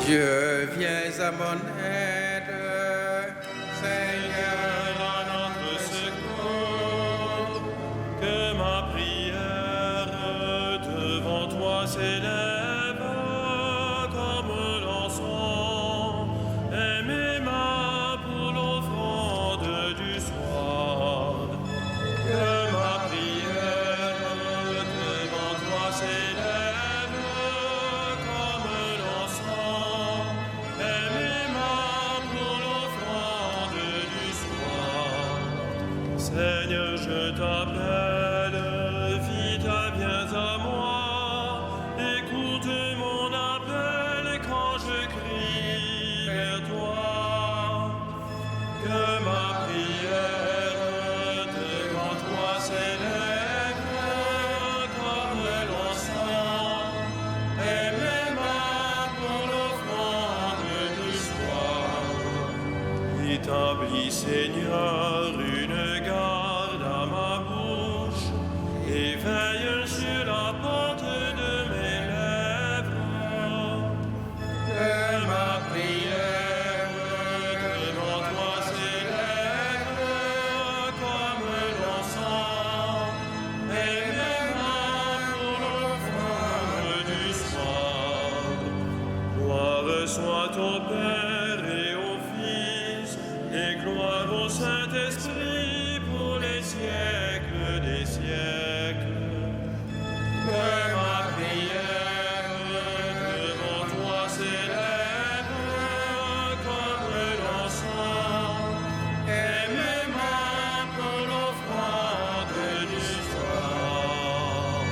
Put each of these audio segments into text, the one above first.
Dieu, viens à mon aide. Seigneur, à notre secours, que ma prière devant toi s'élève comme l'encens et mes mains pour l'offrande du soir. Que ma prière devant toi s'élève comme l'encens et mes mains pour l'offrande du soir. Seigneur, je t'appelle, vite viens à moi, écoute mon appel quand je crie vers toi. Que ma prière devant toi s'élève comme l'encens et mes mains pour l'offrande du soir. Établis, Seigneur, une garde à ma bouche et veille sur la porte de mes lèvres. Que ma prière Devant toi s'élève comme l'encens et mes mains pour l'offrande du soir. Gloire soit au Père et au Fils et gloire au Saint-Esprit pour les siècles des siècles. Que ma prière devant toi s'élève comme l'encens et mes mains pour l'offrande du soir.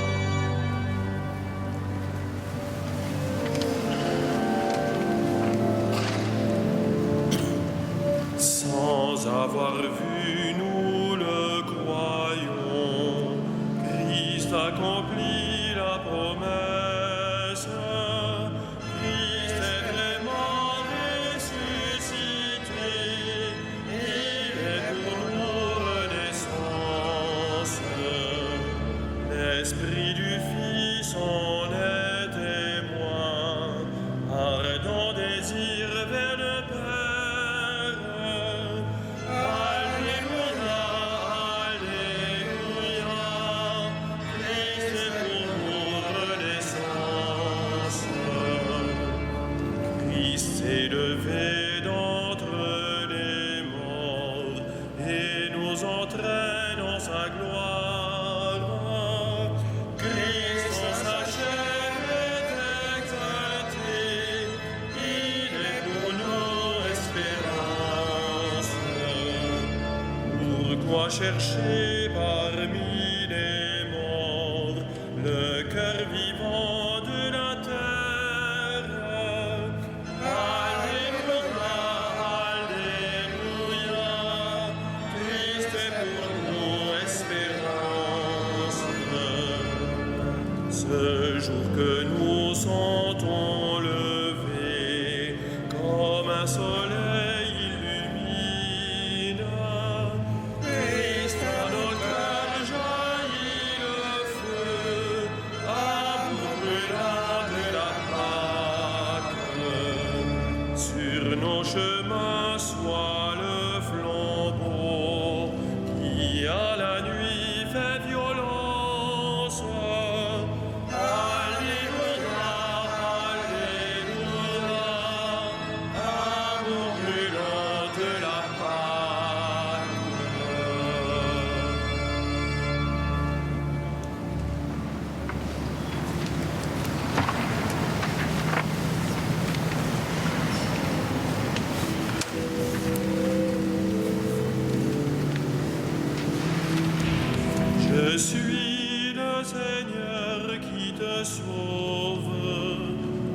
Sans avoir vu, nous le croyons, Christ accomplit la promesse. Christ est vraiment ressuscité, il est pour nous renaissance. L'Esprit du Fils en est témoin, ardent désir vers le Père. Alléluia, Alléluia, Christ est pour nous renaissance. Christ s'est levé d'entre les morts et nous entraîne en sa gloire. Christ en sa chair est exalté, il est pour nous espérance. Pourquoi chercher parmi les morts le cœur vivant de la terre? Alléluia, Alléluia, Christ est pour nous espérance. Ce jour que nous sentons lever comme un soleil illumine, Christ en nos cœurs jaillit le feu, amour brûlant de la Pâque. Sur nos chemins soit le flambeau qui à la nuit fait violence. Alléluia, Alléluia, amour brûlant de la Pâque. Je suis le Seigneur qui te sauve,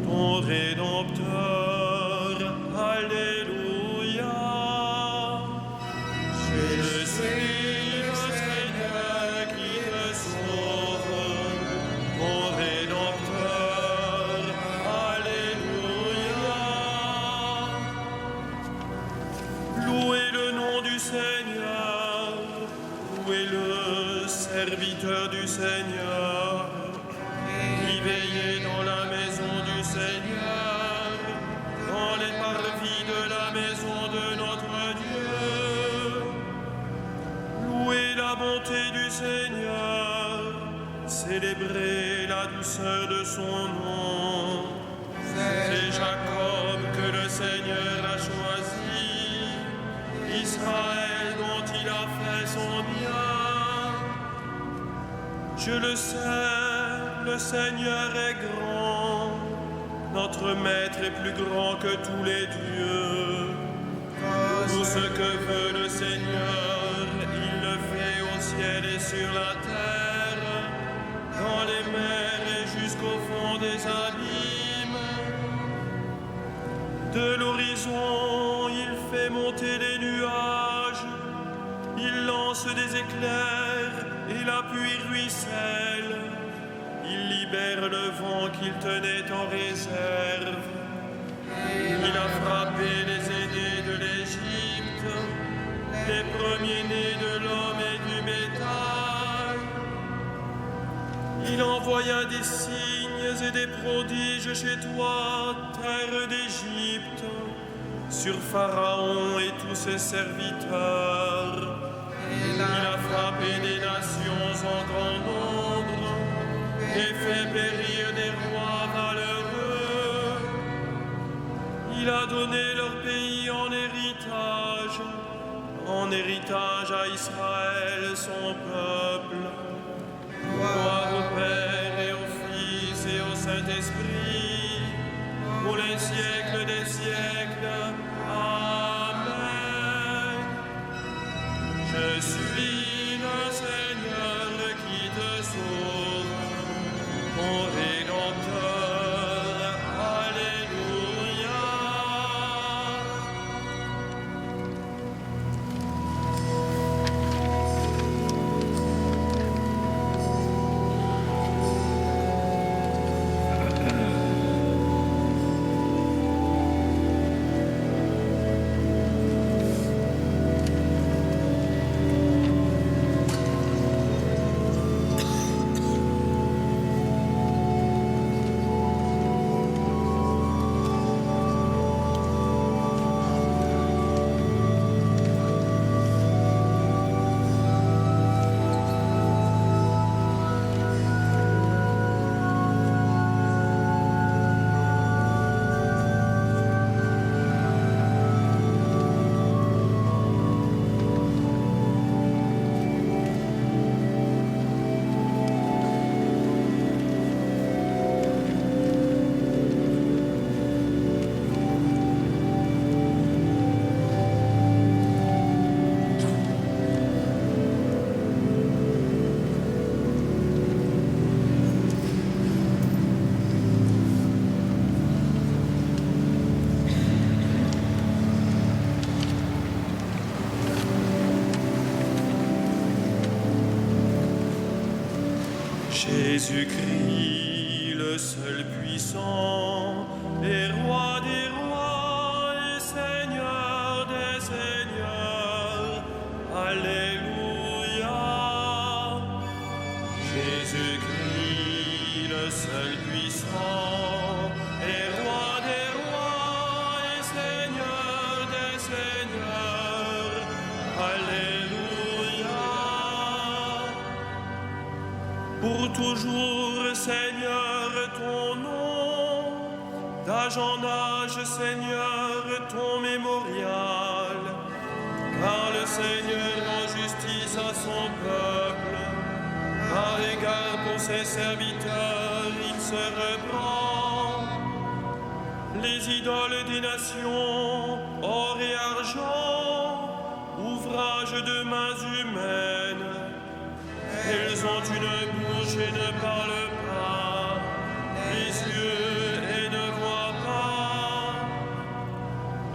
ton Rédempteur. Alléluia. Je suis le Seigneur qui te sauve, ton Rédempteur. Alléluia. Louez le nom du Seigneur, louez le serviteur du Seigneur, qui veillait dans la maison du Seigneur célébrer la douceur de son nom. C'est Jacob que le Seigneur a choisi, Israël dont il a fait son bien. Je le sais, le Seigneur est grand, notre Maître est plus grand que tous les dieux. Tout ce que veut le Seigneur, il le fait au ciel et sur la terre, dans les mers et jusqu'au fond des abîmes. De l'horizon, il fait monter les nuages, il lance des éclairs et la pluie ruisselle. Il libère le vent qu'il tenait en réserve. Il a frappé les aînés de l'Égypte, les premiers-nés de l'homme et du bétail. Il envoya des signes et des prodiges chez toi, terre d'Égypte, sur Pharaon et tous ses serviteurs. Il a frappé des nations en grand nombre et fait périr des rois valeureux. Il a donné leur pays en héritage à Israël, son peuple. Gloire au Père et au Fils et au Saint-Esprit, pour les siècles des siècles. Amen. Je suis le Seigneur qui te sauve, mon Rédempteur. Alléluia. Jésus-Christ, le seul puissant, et roi des rois et seigneur des seigneurs. Alléluia. Jésus-Christ, le seul puissant, et roi des rois et seigneur des seigneurs. Alléluia. Pour toujours, Seigneur, ton nom, d'âge en âge, Seigneur, ton mémorial, car le Seigneur rend justice à son peuple, par égard pour ses serviteurs, il se reprend. Les idoles des nations, or et argent, ouvrage de mains humaines, elles ont une bouche et ne parlent pas, les yeux et ne voient pas,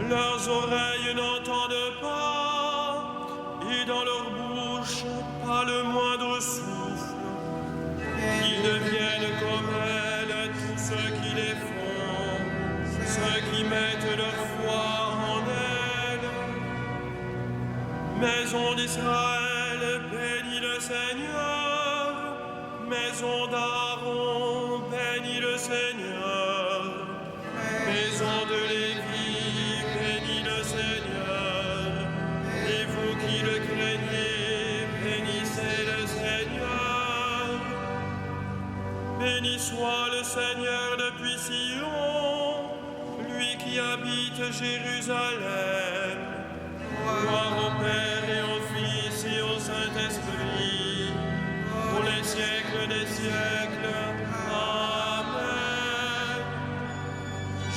leurs oreilles n'entendent pas, et dans leur bouche pas le moindre souffle. Ils deviennent comme elles, tous ceux qui les font, ceux qui mettent leur foi en elles. Maison d'Israël, bénis le Seigneur. Maison d'Aaron, bénis le Seigneur. Maison de Lévi, bénis le Seigneur. Et vous qui le craignez, bénissez le Seigneur. soit le Seigneur depuis Sion, lui qui habite Jérusalem. Gloire au Père et au Fils et au Saint-Esprit, pour les siècles des siècles. Amen.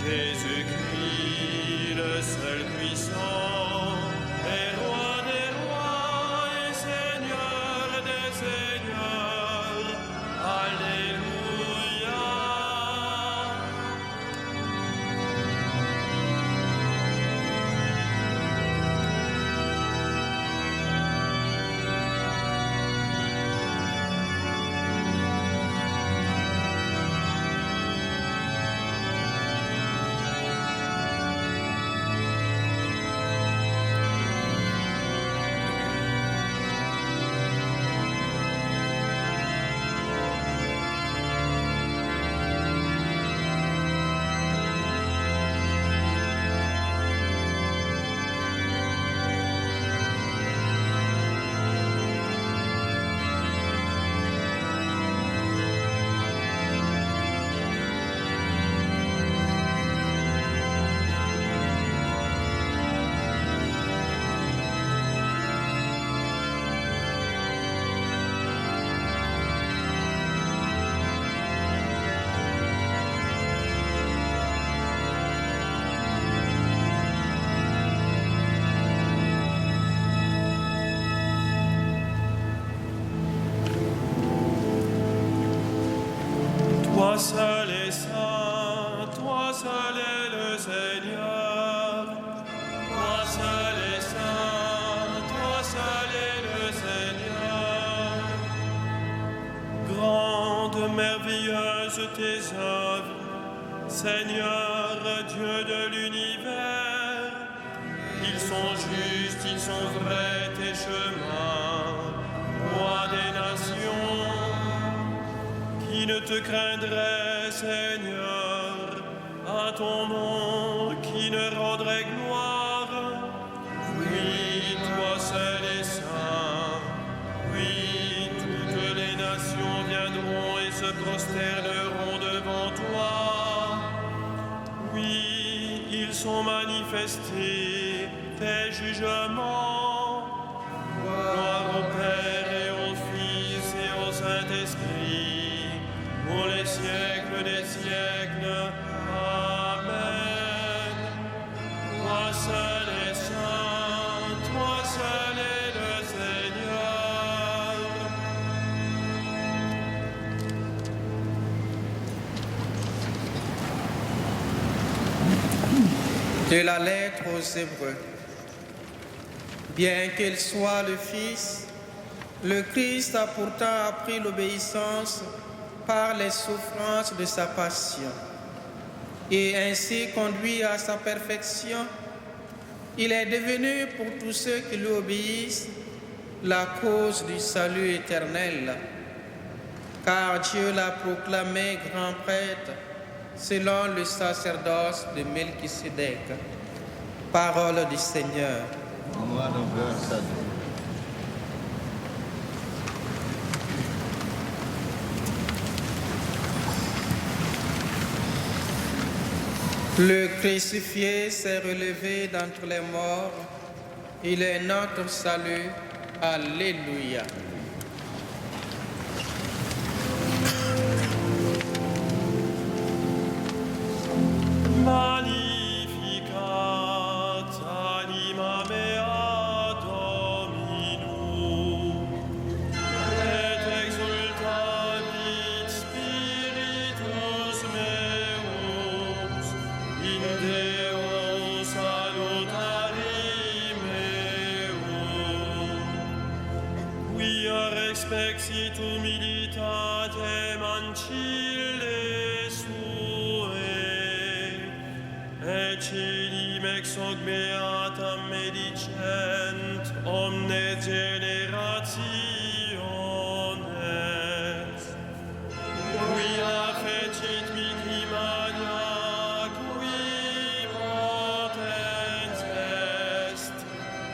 Jésus-Christ, le seul puissant, est roi des rois et Seigneur des seigneurs. Alléluia. Toi seul est saint, toi seul est le Seigneur. Toi seul est saint, toi seul est le Seigneur. Grandes, merveilleuses tes œuvres, Seigneur Dieu de l'univers. Ils sont justes, ils sont vrais tes chemins, roi des nations. Qui ne te craindrait, Seigneur, à ton nom, qui ne rendrait gloire? Oui, toi seul est saint. Oui, toutes les nations viendront et se prosterneront devant toi. Oui, ils sont manifestés, tes jugements. Gloire au Père et au Fils et au Saint-Esprit, pour les siècles des siècles. Amen. Toi seul est saint, toi seul est le Seigneur. De la lettre aux Hébreux. Bien qu'il soit le Fils, le Christ a pourtant appris l'obéissance par les souffrances de sa passion, et ainsi conduit à sa perfection. Il est devenu pour tous ceux qui lui obéissent la cause du salut éternel, car Dieu l'a proclamé grand prêtre selon le sacerdoce de Melchisédek. Parole du Seigneur. Moi, nos cœurs salut. Le crucifié s'est relevé d'entre les morts. Il est notre salut. Alléluia. Magnificat anima mea Dominum, et exultavit spiritus meus in Deo salutari meum. Quia respexit humilitatem ancille suae, et cilim ex hoc beatam medicent omnes generationes. Quia fecit mihi magna, qui potens est,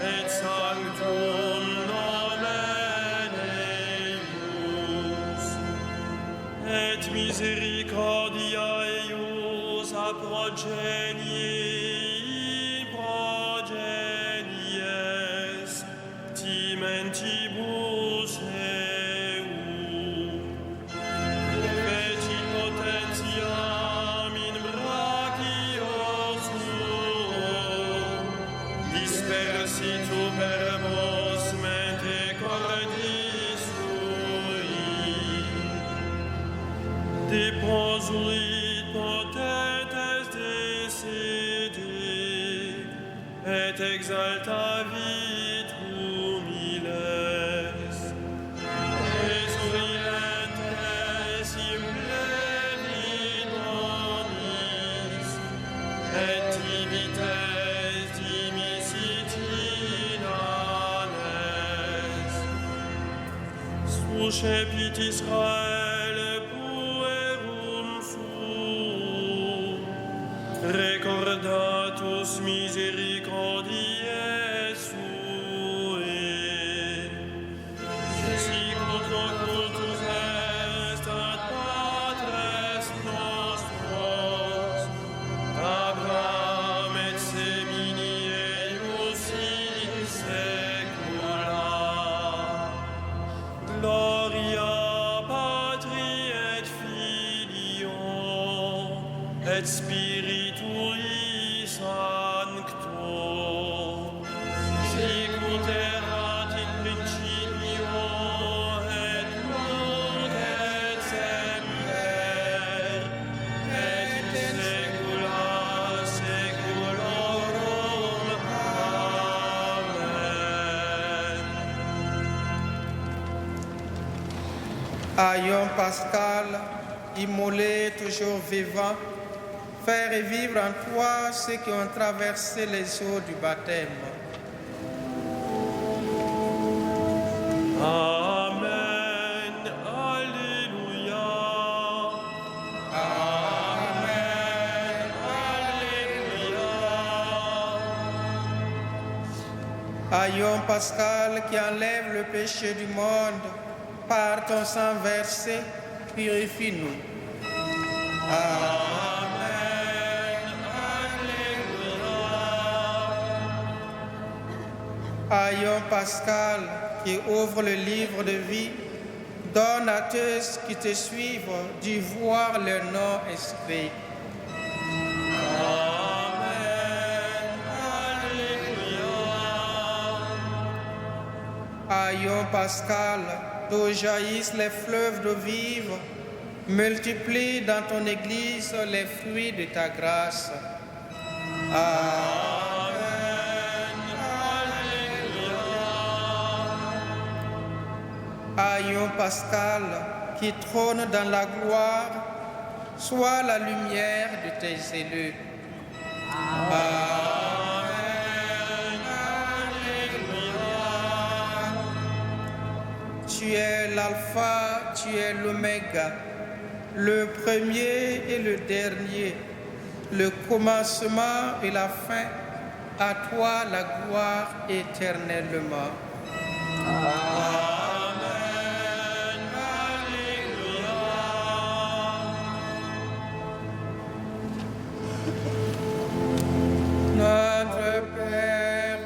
et sanctum nomen eius, et misericors progenie progenies timentibus eum feci potentiam in brachios tuum dispersitu verbos mente cordis tui deposuit potentes desidi et exaltavit humiles resurrentes implevit omnis et tibites dimisitinales suscepit Israel puerum suum recordatus misericordiae suae sicut occultus est ad patres nostros Abraham et semini eius in saecula gloria Patri et Filio et Spiritui Sancto sicut erat in principio et nunc et semper et in saecula saeculorum. Amen. Ayons Pascal, immolé toujours vivant, faire revivre en toi ceux qui ont traversé les eaux du baptême. Amen. Alléluia. Amen. Alléluia. Ayons Pascal qui enlève le péché du monde, par ton sang versé, purifie-nous. Amen. Alléluia. Ayons Pascal qui ouvre le livre de vie, donne à tous qui te suivent d'y voir leur nom inscrit. Amen. Alléluia. Ayons Pascal, d'où jaillissent les fleuves d'eau vive, multiplie dans ton Église les fruits de ta grâce. Amen. Ayons Pascal, qui trône dans la gloire, sois la lumière de tes élus. Amen. Tu es l'alpha, tu es l'oméga, le premier et le dernier, le commencement et la fin. À toi la gloire éternellement. Amen. Notre Père,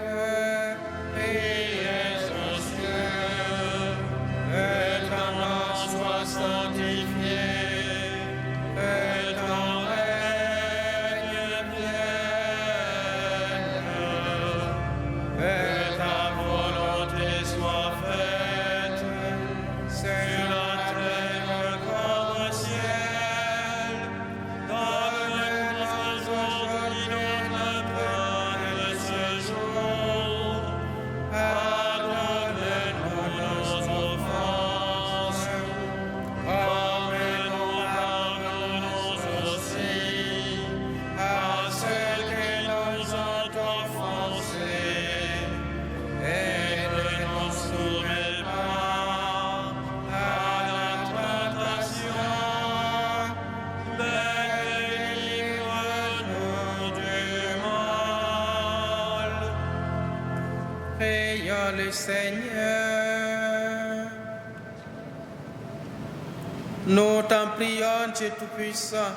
Qui es aux cieux, que ton nom soit sanctifié, que ton règne vienne, que ta volonté soit faite sur la terre comme au ciel. Donne-nous aujourd'hui notre pain de ce jour. Pardonne-nous nos offenses, comme nous pardonnons aussi à ceux qui nous ont offensés. Et ne nous soumets pas à la tentation, mais délivre-nous du mal. prions le Seigneur. Nous t'en prions, Dieu Tout-Puissant,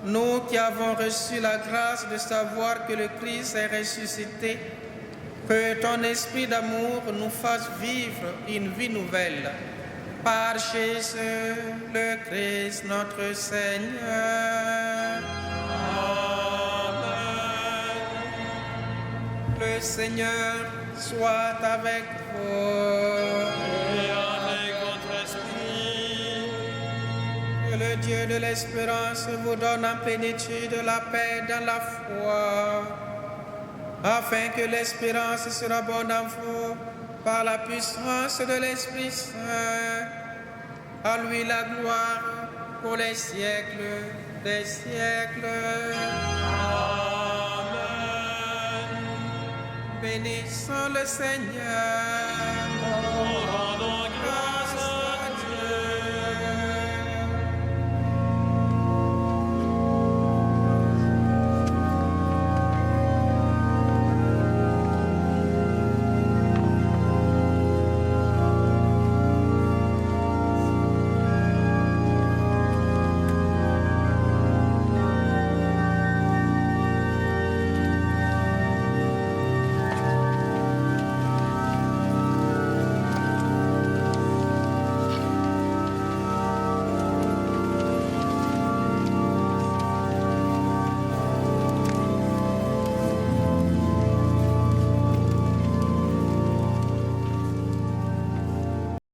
nous qui avons reçu la grâce de savoir que le Christ est ressuscité, que ton esprit d'amour nous fasse vivre une vie nouvelle. Par Jésus, le Christ, notre Seigneur. Amen. Le Seigneur soit avec vous. Et avec votre esprit, Que le Dieu de l'espérance vous donne en plénitude la paix dans la foi, afin que l'espérance se rabonde en vous par la puissance de l'Esprit Saint. À lui la gloire pour les siècles des siècles. Amen. Bénissons le Seigneur.